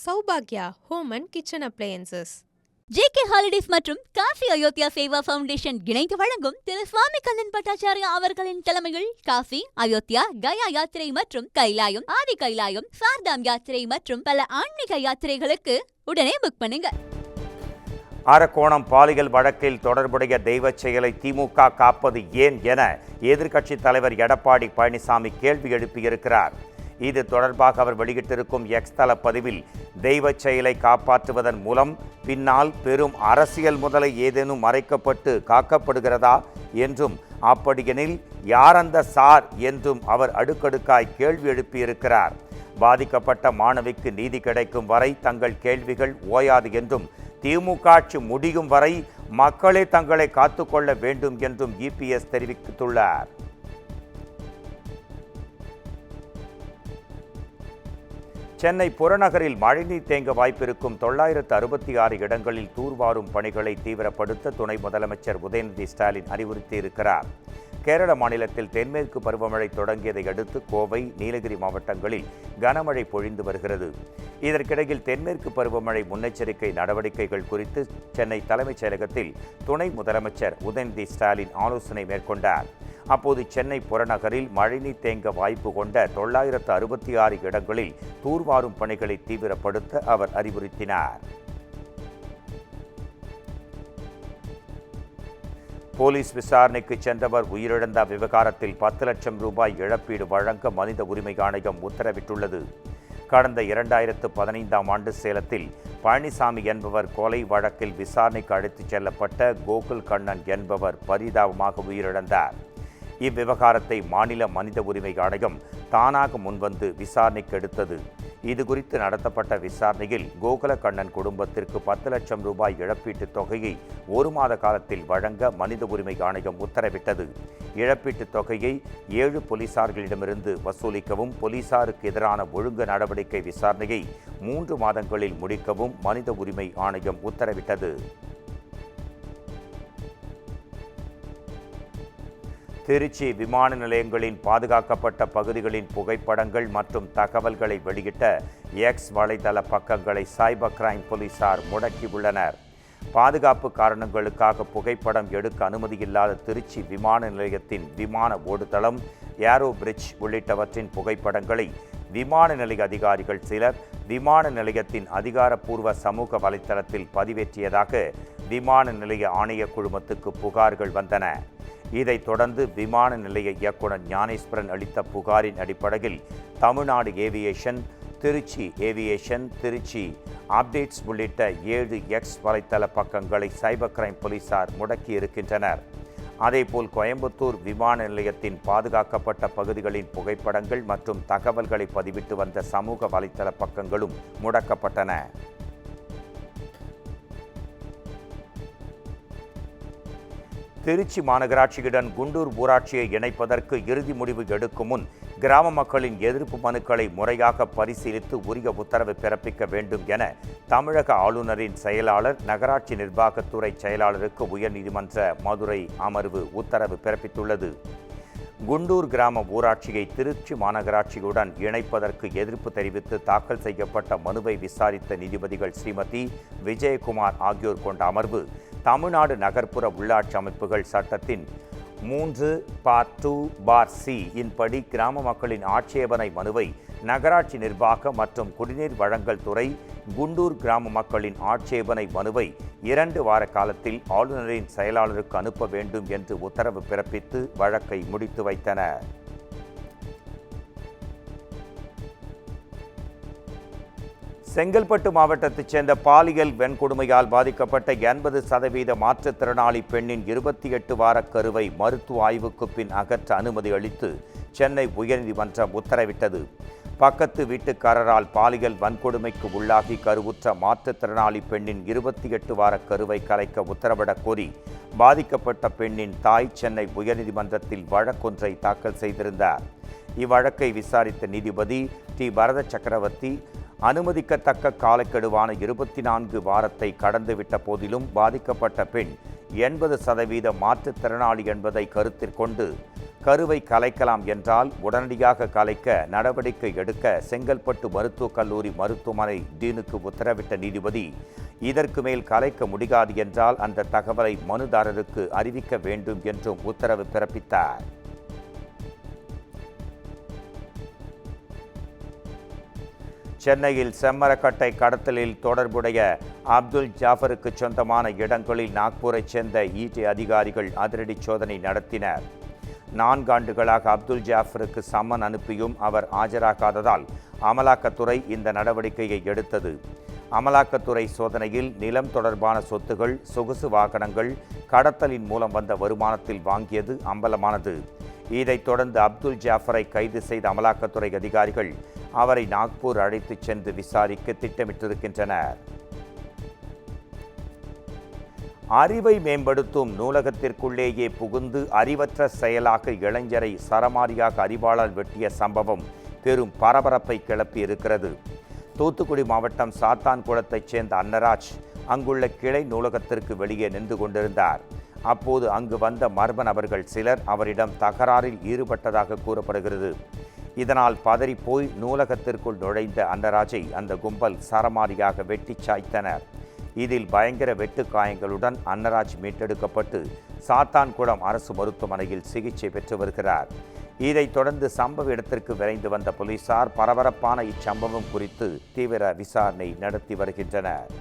Saubhagya home and kitchen appliances. JK holidays மற்றும் Kashi Ayodhya Seva foundation இணைந்து வழங்கும் திரு சுவாமி கண்ணன் பட்டாச்சாரியா அவர்களின் தலைமையில் காசி அயோத்தியா கயா யாத்திரை மற்றும் கைலாயம் ஆதி கைலாயம் சார்தாம் யாத்திரை மற்றும் பல ஆன்மீக யாத்திரைகளுக்கு உடனே புக் பண்ணுங்க. அரக்கோணம் பாலியல் வழக்கில் தொடர்புடைய தெய்வ செயலை திமுக காப்பது ஏன் என எதிர்க்கட்சித் தலைவர் எடப்பாடி பழனிசாமி கேள்வி எழுப்பியிருக்கிறார். இது தொடர்பாக அவர் வெளியிட்டிருக்கும் எக்ஸ் தள பதிவில் தெய்வ செயலை காப்பாற்றுவதன் மூலம் பின்னால் பெரும் அரசியல் முதலை ஏதேனும் மறைக்கப்பட்டு காக்கப்படுகிறதா என்றும் அப்படியெனில் யார் அந்த சார் என்றும் அவர் அடுக்கடுக்காய் கேள்வி எழுப்பியிருக்கிறார். பாதிக்கப்பட்ட மாணவிக்கு நீதி கிடைக்கும் வரை தங்கள் கேள்விகள் ஓயாது என்றும் திமுக ஆட்சி முடியும் வரை மக்களே தங்களை காத்துக்கொள்ள வேண்டும் என்றும் இபிஎஸ் தெரிவித்துள்ளார். சென்னை புறநகரில் மழைநீர் தேங்க வாய்ப்பிருக்கும் 966 இடங்களில் தூர்வாரும் பணிகளை தீவிரப்படுத்த துணை முதலமைச்சர் உதயநிதி ஸ்டாலின் அறிவுறுத்தியிருக்கிறார். கேரள மாநிலத்தில் தென்மேற்கு பருவமழை தொடங்கியதை அடுத்து கோவை, நீலகிரி மாவட்டங்களில் கனமழை பொழிந்து வருகிறது. இதற்கிடையில் தென்மேற்கு பருவமழை முன்னெச்சரிக்கை நடவடிக்கைகள் குறித்து சென்னை தலைமைச் செயலகத்தில் துணை முதலமைச்சர் உதயநிதி ஸ்டாலின் ஆலோசனை மேற்கொண்டார். அப்போது சென்னை புறநகரில் மழைநீர் தேங்க வாய்ப்பு கொண்ட 966 இடங்களில் தூர்வாரும் பணிகளை தீவிரப்படுத்த அவர் அறிவுறுத்தினார். போலீஸ் விசாரணைக்கு சென்றவர் உயிரிழந்த விவகாரத்தில் 10 லட்சம் ரூபாய் இழப்பீடு வழங்க மனித உரிமை ஆணையம் உத்தரவிட்டுள்ளது. கடந்த 2015ஆம் ஆண்டு சேலத்தில் பழனிசாமி என்பவர் கொலை வழக்கில் விசாரணைக்கு அழைத்துச் செல்லப்பட்ட கோகுல் கண்ணன் என்பவர் பரிதாபமாக உயிரிழந்தார். இவ்விவகாரத்தை மாநில மனித உரிமை ஆணையம் தானாக முன்வந்து விசாரணைக்கு எடுத்தது. இதுகுறித்து நடத்தப்பட்ட விசாரணையில் கோகுல கண்ணன் குடும்பத்திற்கு 10 லட்சம் ரூபாய் இழப்பீட்டுத் தொகையை 1 மாத காலத்தில் வழங்க மனித உரிமை ஆணையம் உத்தரவிட்டது. இழப்பீட்டுத் தொகையை 7 போலீசார்களிடமிருந்து வசூலிக்கவும், போலீசாருக்கு எதிரான ஒழுங்கு நடவடிக்கை விசாரணையை 3 மாதங்களில் முடிக்கவும் மனித உரிமை ஆணையம் உத்தரவிட்டது. திருச்சி விமான நிலையங்களின் பாதுகாக்கப்பட்ட பகுதிகளின் புகைப்படங்கள் மற்றும் தகவல்களை வெளியிட்ட எக்ஸ் வலைதள பக்கங்களை சைபர் கிரைம் போலீசார் முடக்கியுள்ளனர். பாதுகாப்பு காரணங்களுக்காக புகைப்படம் எடுக்க அனுமதியில்லாத திருச்சி விமான நிலையத்தின் விமான ஓடுதளம், ஏரோ பிரிட்ஜ் உள்ளிட்டவற்றின் புகைப்படங்களை விமான நிலைய அதிகாரிகள் சிலர் விமான நிலையத்தின் அதிகாரப்பூர்வ சமூக வலைத்தளத்தில் பதிவேற்றியதாக விமான நிலைய ஆணைய குழுமத்துக்கு புகார்கள் வந்தன. இதைத் தொடர்ந்து விமான நிலைய இயக்குனர் ஞானேஸ்வரன் அளித்த புகாரின் அடிப்படையில் Tamil Nadu aviation, Trichy aviation, Trichy updates உள்ளிட்ட 7 எக்ஸ் வலைத்தள பக்கங்களை சைபர் கிரைம் போலீசார் முடக்கியிருக்கின்றனர். அதேபோல் கோயம்புத்தூர் விமான நிலையத்தின் பாதுகாக்கப்பட்ட பகுதிகளின் புகைப்படங்கள் மற்றும் தகவல்களை பதிவிட்டு வந்த சமூக வலைத்தள பக்கங்களும் முடக்கப்பட்டன. திருச்சி மாநகராட்சியுடன் குண்டூர் ஊராட்சியை இணைப்பதற்கு இறுதி முடிவு எடுக்கும் முன் கிராம மக்களின் எதிர்ப்பு மனுக்களை முறையாக பரிசீலித்து உரிய உத்தரவு பிறப்பிக்க வேண்டும் என தமிழக ஆளுநரின் செயலாளர், நகராட்சி நிர்வாகத்துறை செயலாளருக்கு உயர்நீதிமன்ற மதுரை அமர்வு உத்தரவு பிறப்பித்துள்ளது. குண்டூர் கிராம ஊராட்சியை திருச்சி மாநகராட்சியுடன் இணைப்பதற்கு எதிர்ப்பு தெரிவித்து தாக்கல் செய்யப்பட்ட மனுவை விசாரித்த நீதிபதிகள் ஸ்ரீமதி விஜயகுமார் ஆகியோர் கொண்ட அமர்வு தமிழ்நாடு நகர்ப்புற உள்ளாட்சி அமைப்புகள் சட்டத்தின் 3(2)(c) இன்படி கிராம மக்களின் ஆட்சேபனை மனுவை நகராட்சி நிர்வாக மற்றும் குடிநீர் வழங்கல் துறை குண்டூர் கிராம மக்களின் ஆட்சேபனை மனுவை 2 வார காலத்தில் ஆளுநரின் செயலாளருக்கு அனுப்ப வேண்டும் என்று உத்தரவு பிறப்பித்து வழக்கை முடித்து வைத்தனர். செங்கல்பட்டு மாவட்டத்தைச் சேர்ந்த பாலியல் வன்கொடுமையால் பாதிக்கப்பட்ட 80% மாற்றுத்திறனாளி பெண்ணின் 28 வார கருவை மருத்துவ ஆய்வுக்கு பின் அகற்ற அனுமதி அளித்து சென்னை உயர்நீதிமன்றம் உத்தரவிட்டது. பக்கத்து வீட்டுக்காரரால் பாலியல் வன்கொடுமைக்கு உள்ளாகி கருவுற்ற மாற்றுத்திறனாளி பெண்ணின் 28 வார கருவை கலைக்க உத்தரவிடக் கோரி பாதிக்கப்பட்ட பெண்ணின் தாய் சென்னை உயர்நீதிமன்றத்தில் வழக்கொன்றை தாக்கல் செய்திருந்தார். இவ்வழக்கை விசாரித்த நீதிபதி டி. பரத சக்கரவர்த்தி அனுமதிக்கத்தக்க காலக்கெடுவான 24 வாரத்தை கடந்துவிட்ட போதிலும் பாதிக்கப்பட்ட பெண் 80% மாற்றுத்திறனாளி என்பதை கருத்தில் கொண்டு கருவை கலைக்கலாம் என்றால் உடனடியாக கலைக்க நடவடிக்கை எடுக்க செங்கல்பட்டு மருத்துவக் கல்லூரி மருத்துவமனை டீனுக்கு உத்தரவிட்ட நீதிபதி, இதற்கு மேல் கலைக்க முடியாது என்றால் அந்த தகவலை மனுதாரருக்கு அறிவிக்க வேண்டும் என்றும் உத்தரவு பிறப்பித்தார். சென்னையில் செம்மரக்கட்டை கடத்தலில் தொடர்புடைய அப்துல் ஜாஃபருக்கு சொந்தமான இடங்களில் நாக்பூரைச் சேர்ந்த ஈடி அதிகாரிகள் அதிரடி சோதனை நடத்தினர். 4 ஆண்டுகளாக அப்துல் ஜாஃபருக்கு சம்மன் அனுப்பியும் அவர் ஆஜராகாததால் அமலாக்கத்துறை இந்த நடவடிக்கையை எடுத்தது. அமலாக்கத்துறை சோதனையில் நிலம் தொடர்பான சொத்துகள், சொகுசு வாகனங்கள், கடத்தலின் மூலம் வந்த வருமானத்தில் வாங்கியது அம்பலமானது. இதைத் தொடர்ந்து அப்துல் ஜாஃபரை கைது செய்த அமலாக்கத்துறை அதிகாரிகள் அவரை நாக்பூர் அழைத்துச் சென்று விசாரிக்க திட்டமிட்டிருக்கின்றனர். அறிவை மேம்படுத்தும் நூலகத்திற்குள்ளேயே புகுந்து அறிவற்ற செயலாக இளைஞரை சரமாரியாக அறிவாளால் வெட்டிய சம்பவம் பெரும் பரபரப்பை கிளப்பியிருக்கிறது. தூத்துக்குடி மாவட்டம் சாத்தான்குளத்தைச் சேர்ந்த அன்னராஜ் அங்குள்ள கிளை நூலகத்திற்கு வெளியே நின்று கொண்டிருந்தார். அப்போது அங்கு வந்த மர்ம நபர்கள் சிலர் அவரிடம் தகராறில் ஈடுபட்டதாக கூறப்படுகிறது. இதனால் பதறிப்போய் நூலகத்திற்குள் நுழைந்த அன்னராஜை அந்த கும்பல் சரமாரியாக வெட்டி சாய்த்தனர். இதில் பயங்கர வெட்டுக்காயங்களுடன் அன்னராஜ் மீட்டெடுக்கப்பட்டு சாத்தான்குளம் அரசு மருத்துவமனையில் சிகிச்சை பெற்று வருகிறார். இதைத் தொடர்ந்து சம்பவ இடத்திற்கு விரைந்து வந்த போலீசார் பரபரப்பான இச்சம்பவம் குறித்து தீவிர விசாரணை நடத்தி வருகின்றனர்.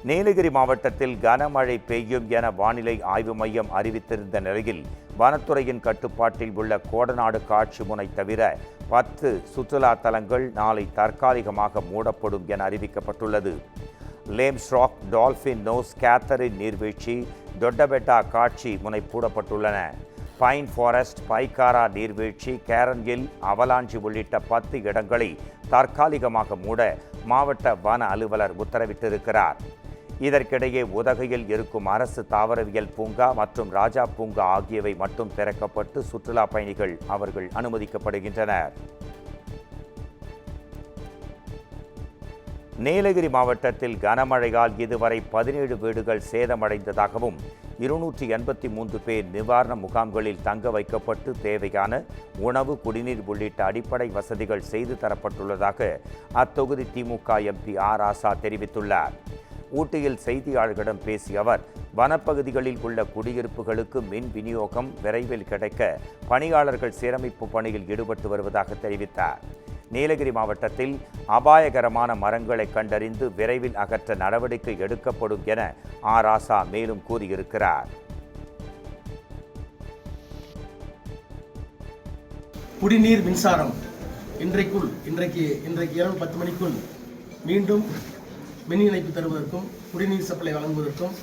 நீலகிரி மாவட்டத்தில் கனமழை பெய்யும் என வானிலை ஆய்வு மையம் அறிவித்திருந்த நிலையில் வனத்துறையின் கட்டுப்பாட்டில் உள்ள கோடநாடு காட்சி முனை தவிர 10 சுற்றுலா தலங்கள் நாளை தற்காலிகமாக மூடப்படும் என அறிவிக்கப்பட்டுள்ளது. Lamb's Rock, Dolphin Nose, Catherine நீர்வீழ்ச்சி, தொட்டபெட்டா காட்சி முனை மூடப்பட்டுள்ளன. பைன் ஃபாரஸ்ட், பைக்காரா நீர்வீழ்ச்சி, கேரன் ஹில், அவலாஞ்சி உள்ளிட்ட 10 இடங்களை தற்காலிகமாக மூட மாவட்ட வன அலுவலர் உத்தரவிட்டிருக்கிறார். இதற்கிடையே உதகையில் இருக்கும் அரசு தாவரவியல் பூங்கா மற்றும் ராஜா பூங்கா ஆகியவை மட்டும் திறக்கப்பட்டு சுற்றுலா பயணிகள் அவர்கள் அனுமதிக்கப்படுகின்றனர். நீலகிரி மாவட்டத்தில் கனமழையால் இதுவரை 17 வீடுகள் சேதமடைந்ததாகவும் 283 பேர் நிவாரண முகாம்களில் தங்க வைக்கப்பட்டு தேவையான உணவு, குடிநீர் உள்ளிட்ட அடிப்படை வசதிகள் செய்து தரப்பட்டுள்ளதாக அத்தொகுதி திமுக எம்பி ஆர் ராசா தெரிவித்துள்ளார். ஊட்டியில் செய்தியாளர்களிடம் பேசிய அவர், வனப்பகுதிகளில் உள்ள குடியிருப்புகளுக்கு மின் விநியோகம் விரைவில் கிடைக்க பணியாளர்கள் சீரமைப்பு பணியில் ஈடுபட்டு வருவதாக தெரிவித்தார். நீலகிரி மாவட்டத்தில் அபாயகரமான மரங்களை கண்டறிந்து விரைவில் அகற்ற நடவடிக்கை எடுக்கப்படும் என ஆர் ராசா மேலும் கூறியிருக்கிறார். குடிநீர் மின்சாரம் இன்றைக்கு இரவு 10 மணிக்குள் மீண்டும் மின் இணைப்பு தருவதற்கும் குடிநீர் சப்ளை வழங்குவதற்கும்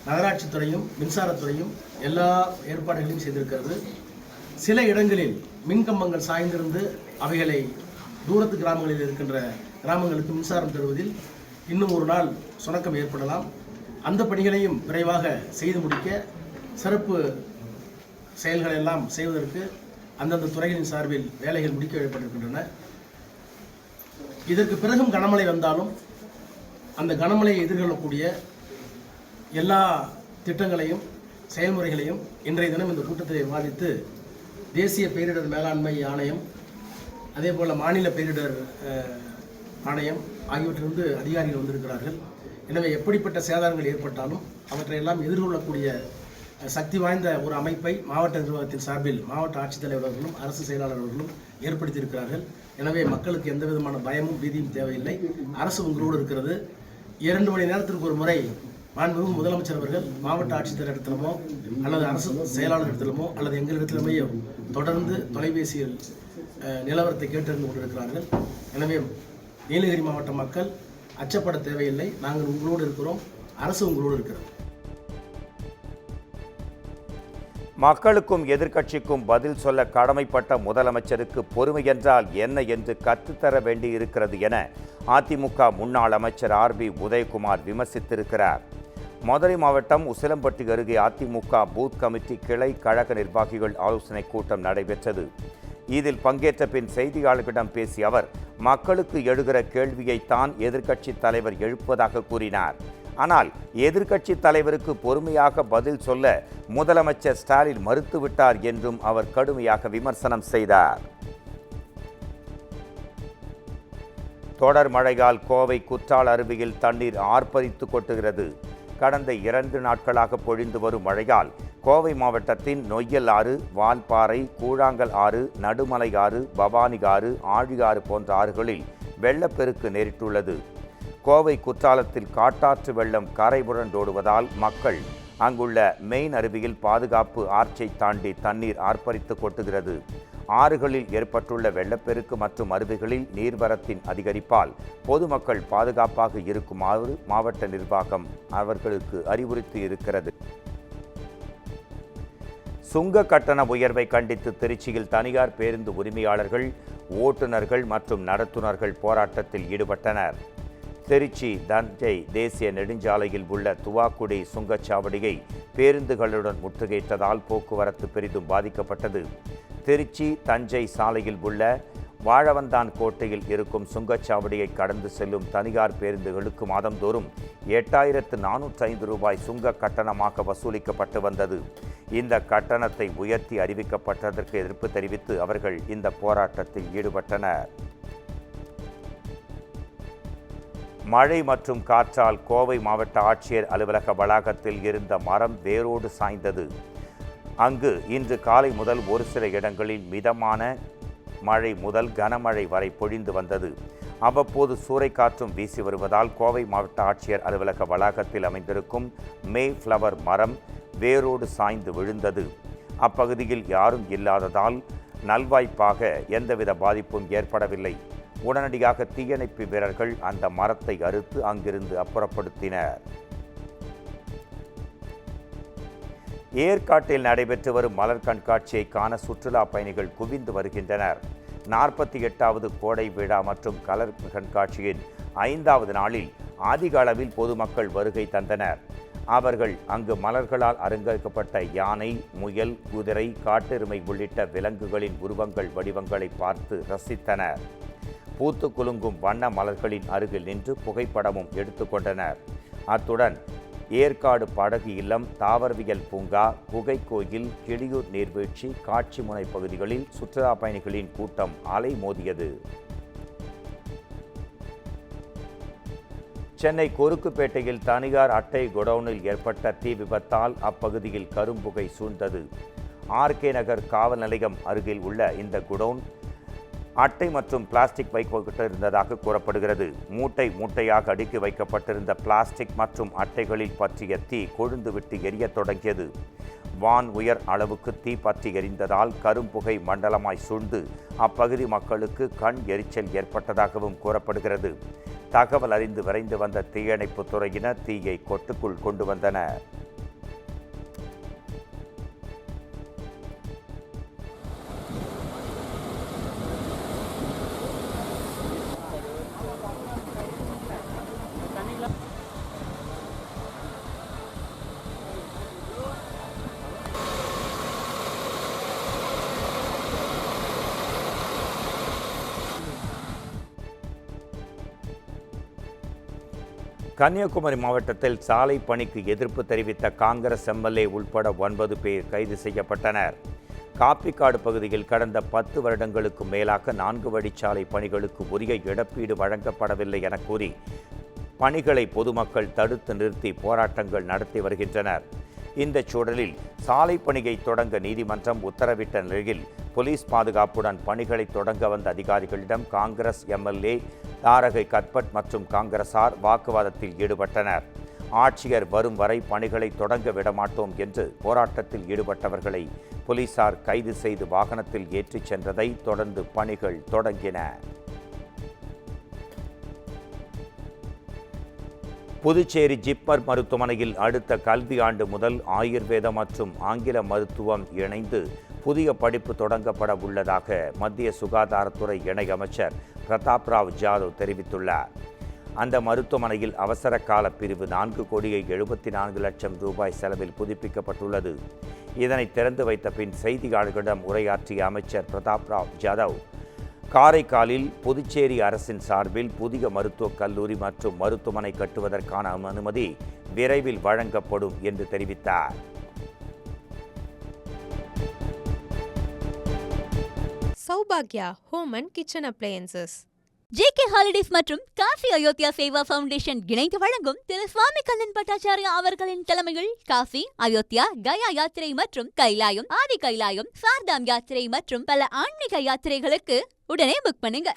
நகராட்சித்துறையும் மின்சாரத்துறையும் எல்லா ஏற்பாடுகளையும் செய்திருக்கிறது. சில இடங்களில் மின்கம்பங்கள் சாய்ந்திருந்து அவைகளை தூரத்து கிராமங்களில் இருக்கின்ற கிராமங்களுக்கு மின்சாரம் தருவதில் இன்னும் ஒரு நாள் சுணக்கம் ஏற்படலாம். அந்த பணிகளையும் விரைவாக செய்து முடிக்க சிறப்பு செயல்களை எல்லாம் செய்வதற்கு அந்தந்த துறைகளின் சார்பில் வேலைகள் முடிக்க வைக்கப்பட்டிருக்கின்றன. இதற்கு பிறகும் கனமழை வந்தாலும் அந்த கனமழையை எதிர்கொள்ளக்கூடிய எல்லா திட்டங்களையும் செயல்முறைகளையும் இன்றைய தினம் இந்த கூட்டத்தில் விவாதித்து தேசிய பேரிடர் மேலாண்மை ஆணையம், அதே போல் மாநில பேரிடர் ஆணையம் ஆகியவற்றிலிருந்து அதிகாரிகள் வந்திருக்கிறார்கள். எனவே எப்படிப்பட்ட சேதாரங்கள் ஏற்பட்டாலும் அவற்றையெல்லாம் எதிர்கொள்ளக்கூடிய சக்தி வாய்ந்த ஒரு அமைப்பை மாவட்ட நிர்வாகத்தின் சார்பில் மாவட்ட ஆட்சித்தலைவர்களும் அரசு செயலாளர்களும் ஏற்படுத்தியிருக்கிறார்கள். எனவே மக்களுக்கு எந்த விதமான பயமும் பீதியும் தேவையில்லை. அரசு உங்களோடு இருக்கிறது. 2 மணி நேரத்திற்கு ஒரு முறை மாண்புமிகு முதலமைச்சர் அவர்கள் மாவட்ட ஆட்சித்தலைவர் இடத்திலுமோ அல்லது அரசு செயலாளர் இடத்திலுமோ அல்லது எங்களிடத்திலுமே தொடர்ந்து தொலைபேசியில் நிலவரத்தை கேட்டறிந்து கொண்டிருக்கிறார்கள். எனவே நீலகிரி மாவட்ட மக்கள் அச்சப்பட தேவையில்லை. நாங்கள் உங்களோடு இருக்கிறோம். அரசு உங்களோடு இருக்கிறது. மக்களுக்கும் எதிர்க்கட்சிக்கும் பதில் சொல்ல கடமைப்பட்ட முதலமைச்சருக்கு பொறுமை என்றால் என்ன என்று கற்றுத்தர வேண்டியிருக்கிறது என அதிமுக முன்னாள் அமைச்சர் ஆர்.பி. உதயகுமார் விமர்சித்திருக்கிறார். மதுரை மாவட்டம் உசிலம்பட்டி அருகே அதிமுக பூத் கமிட்டி கிளை கழக நிர்வாகிகள் ஆலோசனை கூட்டம் நடைபெற்றது. இதில் பங்கேற்ற பின் செய்தியாளர்களிடம் பேசிய அவர், மக்களுக்கு எழுகிற கேள்வியைத்தான் எதிர்க்கட்சி தலைவர் எழுப்புவதாக கூறினார். ஆனால் எதிர்க்கட்சி தலைவருக்கு பொறுமையாக பதில் சொல்ல முதலமைச்சர் ஸ்டாலின் மறுத்துவிட்டார் என்றும் அவர் கடுமையாக விமர்சனம் செய்தார். தொடர் மழையால் கோவை குற்றால அருவியில் தண்ணீர் ஆர்ப்பரித்து கொட்டுகிறது. கடந்த 2 நாட்களாக பொழிந்து வரும் மழையால் கோவை மாவட்டத்தின் நொய்யல் ஆறு, வால்பாறை, கூழாங்கல் ஆறு, நடுமலை ஆறு, பவானி ஆறு, ஆழியாறு போன்ற ஆறுகளில் வெள்ளப்பெருக்கு நேரிட்டுள்ளது. கோவை குற்றாலத்தில் காட்டாற்று வெள்ளம் கரை புரண்டோடுவதால் மக்கள் அங்குள்ள மெயின் அருவியில் பாதுகாப்பு ஆர்ச்சை தாண்டி தண்ணீர் ஆர்ப்பரித்து கொட்டுகிறது. ஆறுகளில் ஏற்பட்டுள்ள வெள்ளப்பெருக்கு மற்றும் அருவிகளில் நீர்வரத்தின் அதிகரிப்பால் பொதுமக்கள் பாதுகாப்பாக இருக்குமாறு மாவட்ட நிர்வாகம் அவர்களுக்கு அறிவுறுத்தி இருக்கிறது. சுங்க கட்டண உயர்வை கண்டித்து திருச்சியில் தனியார் பேருந்து உரிமையாளர்கள், ஓட்டுநர்கள் மற்றும் நடத்துனர்கள் போராட்டத்தில் ஈடுபட்டனர். திருச்சி தஞ்சை தேசிய நெடுஞ்சாலையில் உள்ள துவாக்குடி சுங்கச்சாவடியை பேருந்துகளுடன் முற்றுகையிட்டதால் போக்குவரத்து பெரிதும் பாதிக்கப்பட்டது. திருச்சி தஞ்சை சாலையில் உள்ள வாழவந்தான் கோட்டையில் இருக்கும் சுங்கச்சாவடியை கடந்து செல்லும் தனியார் பேருந்துகளுக்கு மாதந்தோறும் 8405 ரூபாய் சுங்க கட்டணமாக வசூலிக்கப்பட்டு வந்தது. இந்த கட்டணத்தை உயர்த்தி அறிவிக்கப்பட்டதற்கு எதிர்ப்பு தெரிவித்து அவர்கள் இந்த போராட்டத்தில் ஈடுபட்டனர். மழை மற்றும் காற்றால் கோவை மாவட்ட ஆட்சியர் அலுவலக வளாகத்தில் இருந்த மரம் வேரோடு சாய்ந்தது. அங்கு இன்று காலை முதல் ஒரு சில இடங்களில் மிதமான மழை முதல் கனமழை வரை பொழிந்து வந்தது. அவ்வப்போது சூறைக்காற்றும் வீசி வருவதால் கோவை மாவட்ட ஆட்சியர் அலுவலக வளாகத்தில் அமைந்திருக்கும் மே ஃப்ளவர் மரம் வேரோடு சாய்ந்து விழுந்தது. அப்பகுதியில் யாரும் இல்லாததால் நல்வாய்ப்பாக எந்தவித பாதிப்பும் ஏற்படவில்லை. உடனடியாக தீயணைப்பு வீரர்கள் அந்த மரத்தை அறுத்து அங்கிருந்து அப்புறப்படுத்தினர். ஏற்காட்டில் நடைபெற்று வரும் மலர் கண்காட்சியை காண சுற்றுலா பயணிகள் குவிந்து வருகின்றனர். 48வது கோடை விழா மற்றும் கலர் கண்காட்சியின் 5வது நாளில் அதிக அளவில் பொதுமக்கள் வருகை தந்தனர். அவர்கள் அங்கு மலர்களால் அலங்கரிக்கப்பட்ட யானை, முயல், குதிரை, காட்டெருமை உள்ளிட்ட விலங்குகளின் உருவங்கள் வடிவங்களை பார்த்து ரசித்தனர். பூத்து குலுங்கும் வண்ண மலர்களின் அருகில் நின்று புகைப்படமும் எடுத்துக்கொண்டனர். அத்துடன் ஏற்காடு படகு இல்லம், தாவரவியல் பூங்கா, குகை கோயில், கிளியூர் நீர்வீழ்ச்சி, காட்சிமுனை பகுதிகளில் சுற்றுலா பயணிகளின் கூட்டம் அலைமோதியது. சென்னை கொருக்குப்பேட்டையில் தனியார் அட்டை குடவுனில் ஏற்பட்ட தீ விபத்தால் அப்பகுதியில் கரும்புகை சூழ்ந்தது. ஆர்கே நகர் காவல் நிலையம் அருகில் உள்ள இந்த குடவுன் அட்டை மற்றும் பிளாஸ்டிக் வைக்கப்பட்டிருந்ததாக கூறப்படுகிறது. மூட்டை மூட்டையாக அடுக்கி வைக்கப்பட்டிருந்த பிளாஸ்டிக் மற்றும் அட்டைகளில் பற்றிய தீ கொழுந்துவிட்டு எரியத் தொடங்கியது. வான் உயர் அளவுக்கு தீ பற்றி எரிந்ததால் கரும்புகை மண்டலமாய் சூழ்ந்து அப்பகுதி மக்களுக்கு கண் எரிச்சல் ஏற்பட்டதாகவும் கூறப்படுகிறது. தகவல் அறிந்து விரைந்து வந்த தீயணைப்பு துறையினர் தீயை கொட்டுக்குள் கொண்டு வந்தனர். கன்னியாகுமரி மாவட்டத்தில் சாலை பணிக்கு எதிர்ப்பு தெரிவித்த காங்கிரஸ் எம்எல்ஏ உள்பட 9 பேர் கைது செய்யப்பட்டனர். காப்பிக்காடு பகுதியில் கடந்த 10 வருடங்களுக்கு மேலாக 4 வழிச்சாலை பணிகளுக்கு உரிய இழப்பீடு வழங்கப்படவில்லை என கூறி பணிகளை பொதுமக்கள் தடுத்து நிறுத்தி போராட்டங்கள் நடத்தி வருகின்றனர். இந்த சூழலில் சாலை பணியை தொடங்க நீதிமன்றம் உத்தரவிட்ட நிலையில் போலீஸ் பாதுகாப்புடன் பணிகளை தொடங்க வந்த அதிகாரிகளிடம் காங்கிரஸ் எம்எல்ஏ தாரகை கத்பட் மற்றும் காங்கிரசார் வாக்குவாதத்தில் ஈடுபட்டனர். ஆட்சியர் வரும் வரை பணிகளை தொடங்க விடமாட்டோம் என்று போராட்டத்தில் ஈடுபட்டவர்களை போலீசார் கைது செய்து வாகனத்தில் ஏற்றிச் சென்றதை தொடர்ந்து பணிகள் தொடங்கின. புதுச்சேரி ஜிப்மர் மருத்துவமனையில் அடுத்த கல்வி ஆண்டு முதல் ஆயுர்வேத மற்றும் ஆங்கில மருத்துவம் இணைந்து புதிய படிப்பு தொடங்கப்பட உள்ளதாக மத்திய சுகாதாரத்துறை இணையமைச்சர் பிரதாப் ராவ் ஜாதவ் தெரிவித்துள்ளார். அந்த மருத்துவமனையில் அவசர கால பிரிவு 4,74,00,000 ரூபாய் செலவில் புதுப்பிக்கப்பட்டுள்ளது. இதனை திறந்து வைத்த பின் செய்தியாளர்களிடம் உரையாற்றிய அமைச்சர் பிரதாப் ராவ் ஜாதவ், காரைக்காலில் புதுச்சேரி அரசின் சார்பில் புதிய மருத்துவக் கல்லூரி மற்றும் மருத்துவமனை கட்டுவதற்கான அனுமதி விரைவில் வழங்கப்படும் என்று தெரிவித்தார். சௌபாக்யா home and kitchen appliances. JK holidays மற்றும் காஃபி அயோத்தியா சேவா ஃபவுண்டேஷன் இணைந்து வழங்கும் திரு சுவாமி கண்ணன் பட்டாச்சாரியா அவர்களின் தலைமையில் காஃபி அயோத்தியா கயா யாத்திரை மற்றும் கைலாயம் ஆதி கைலாயம் சார்தாம் யாத்திரை மற்றும் பல ஆன்மீக யாத்திரைகளுக்கு உடனே புக் பண்ணுங்க.